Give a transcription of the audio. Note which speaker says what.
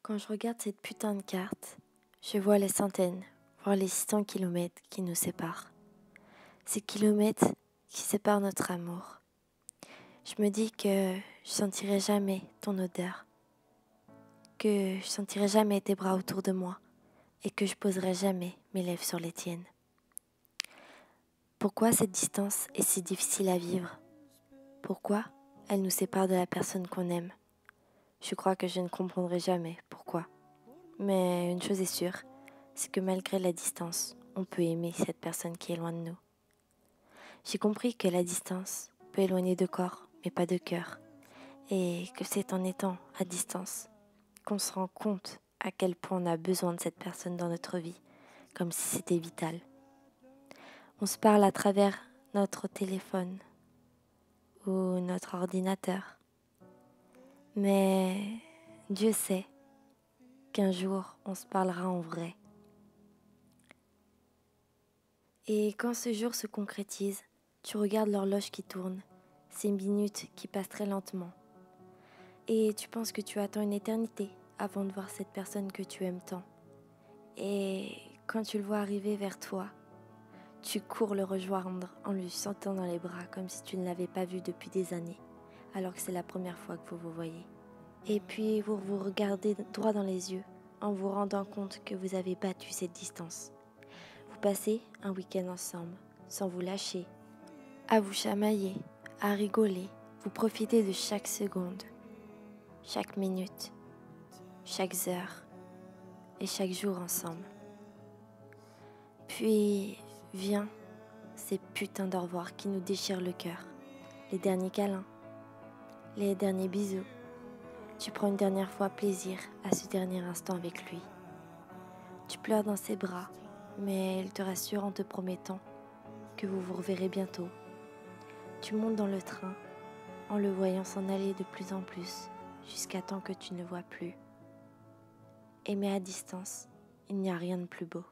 Speaker 1: Quand je regarde cette putain de carte, je vois les centaines, voire les 600 kilomètres qui nous séparent. Ces kilomètres qui séparent notre amour. Je me dis que je sentirai jamais ton odeur, que je sentirai jamais tes bras autour de moi et que je poserai jamais mes lèvres sur les tiennes. Pourquoi cette distance est si difficile à vivre? Pourquoi elle nous sépare de la personne qu'on aime? Je crois que je ne comprendrai jamais pourquoi. Mais une chose est sûre, c'est que malgré la distance, on peut aimer cette personne qui est loin de nous. J'ai compris que la distance peut éloigner de corps, mais pas de cœur. Et que c'est en étant à distance qu'on se rend compte à quel point on a besoin de cette personne dans notre vie, comme si c'était vital. On se parle à travers notre téléphone ou notre ordinateur. Mais Dieu sait qu'un jour, on se parlera en vrai. Et quand ce jour se concrétise, tu regardes l'horloge qui tourne, ces minutes qui passent très lentement. Et tu penses que tu attends une éternité avant de voir cette personne que tu aimes tant. Et quand tu le vois arriver vers toi, tu cours le rejoindre en lui sautant dans les bras comme si tu ne l'avais pas vu depuis des années, alors que c'est la première fois que vous vous voyez. Et puis vous vous regardez droit dans les yeux en vous rendant compte que vous avez battu cette distance. Vous passez un week-end ensemble, sans vous lâcher, à vous chamailler, à rigoler. Vous profitez de chaque seconde, chaque minute, chaque heure et chaque jour ensemble. Puis vient ces putains d'au revoir qui nous déchirent le cœur. Les derniers câlins, les derniers bisous. Tu prends une dernière fois plaisir à ce dernier instant avec lui. Tu pleures dans ses bras, mais il te rassure en te promettant que vous vous reverrez bientôt. Tu montes dans le train en le voyant s'en aller de plus en plus jusqu'à temps que tu ne le vois plus. Aimer à distance, il n'y a rien de plus beau.